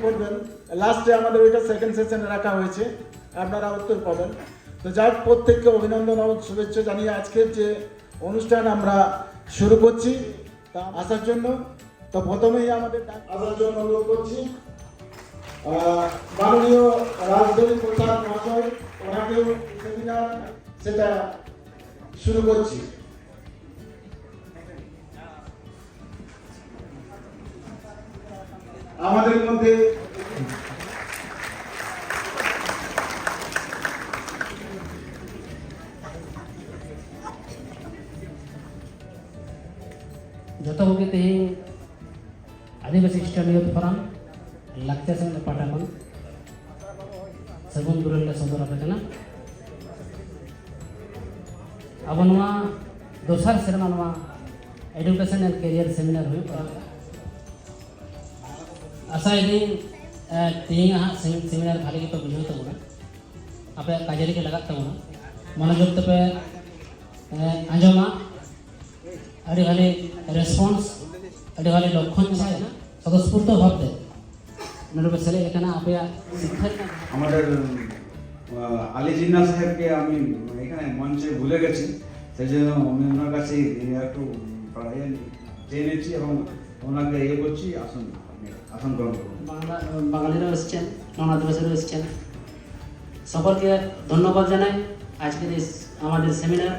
করবেন লাস্টে আমাদের ওইটা সেকেন্ড সেশনে রাখা হয়েছে, আপনারা উত্তর পাবেন। তো যাক, প্রত্যেককে অভিনন্দন ও শুভেচ্ছা জানিয়ে আজকের যে অনুষ্ঠান আমরা শুরু করছি তা আসার জন্য। তো প্রথমেই আমাদের আসার জন্য অনুরোধ করছি মাননীয় রাজধানী প্রধান মহাশয়, ওনাকেও সেমিনার সেটা শুরু করছি। আমাদের মধ্যে जो होगी तेज आदिवासी स्टडी फोरम लगते समय पाठाकन सगुन दुरल सदर आपेना अब दोसर सेरमा एडुकेशन एंड कैरियर सेमिनार हुई आशा तीन सेमिनार भाले की बुझे तबना आप काजरी के लगा तबना मनोजोग पे आंजमा अड़ी भाले रेस्पन्स अड़ी भाले लक्षण है ना स्वतस्फूर्त भावते मेरे को चले एखाने आप शिक्षा আমাদের আলী জিন্নাহ সাহেবকে আমি এখানে মঞ্চে ভুলে গেছি, সেই জন্য আমি ওনার কাছে একটু জেনেছি এবং ওনাকে ইয়ে করছি। আসুন আসন গ্রহণ করুন। বাঙালিরাও এসেছেন, নন আদিবাসীরাও এসেছেন, সকলকে ধন্যবাদ জানাই। আজকের এই আমাদের seminar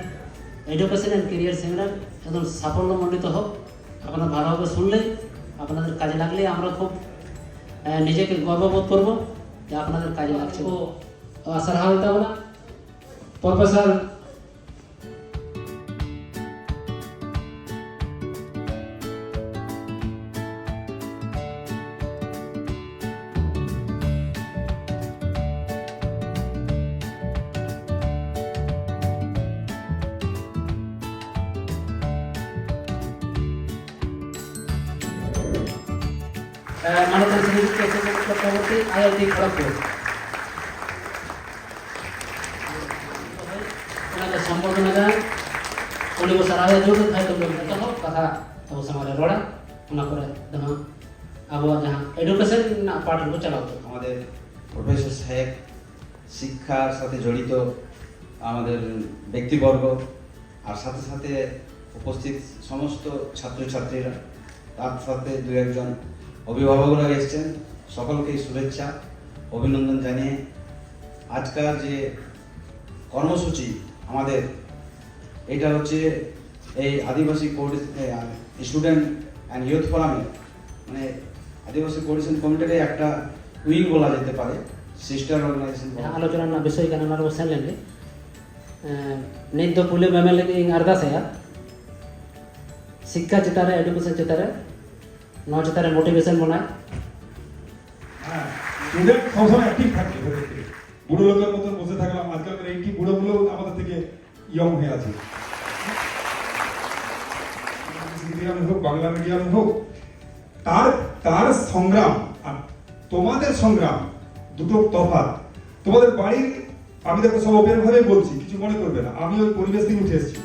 education and career seminar একদম সাফল্যমণ্ডিত হোক। আপনারা ভালোভাবে শুনলে, আপনাদের কাজে লাগলে আমরা খুব নিজেকে গর্ববোধ করবো যে আপনাদের কাজে লাগছে। ও আশা রাখা হইতে হবে না প্রফেসর माननीय श्री चक्रवर्ती IIT खड़गपुर संबोधन जाए उन्हें वो सराहे जो था तुम लोग कहो कथा तो समारे रोड़ा उन्हें पर दमा अब जहाँ एडुकेशन ना पार्ट को चलाओ আমাদের প্রফেসর সাহেব শিক্ষার সাথে জড়িত আমাদের ব্যক্তিবর্গ আর সাথে সাথে উপস্থিত সমস্ত ছাত্রছাত্রীরা, তার সাথে দু একজন অভিভাবকরা এসেছেন, সকলকেই শুভেচ্ছা অভিনন্দন জানিয়ে আজকাল যে কর্মসূচি আমাদের এটা হচ্ছে এই আদিবাসী স্টুডেন্ট অ্যান্ড ইউথ ফোরামে মানে আদিবাসী কোঅর্ডিনেশন কমিটির একটা উইং বলা যেতে পারে, সিস্টার অর্গানাইজেশন। आलोचना विषय का नाम वसन लेंगे नहीं तो पुले में लेके अरदास है शिक्षा चितारे एडुकेशन चितारे नौ चितारे मोटिवेशन बनाए স্টুডেন্ট সবসময় অ্যাক্টিভ থাকে। বুড়ো লোকের মতন বসে থাকলাম, আজকালকার এই কি বুড়োগুলো আমাদের থেকে ইয়ং হয়ে আছে। মিডিয়ামে হোক, বাংলা মিডিয়ামে হোক, তার সংগ্রাম আর তোমাদের সংগ্রাম দুটো তফাৎ। তোমাদের বাড়ির আমি দেখো সব ওপেন ভাবে বলছি, কিছু মনে করবে না, আমি ওই পরিবেশ থেকে উঠে এসেছি।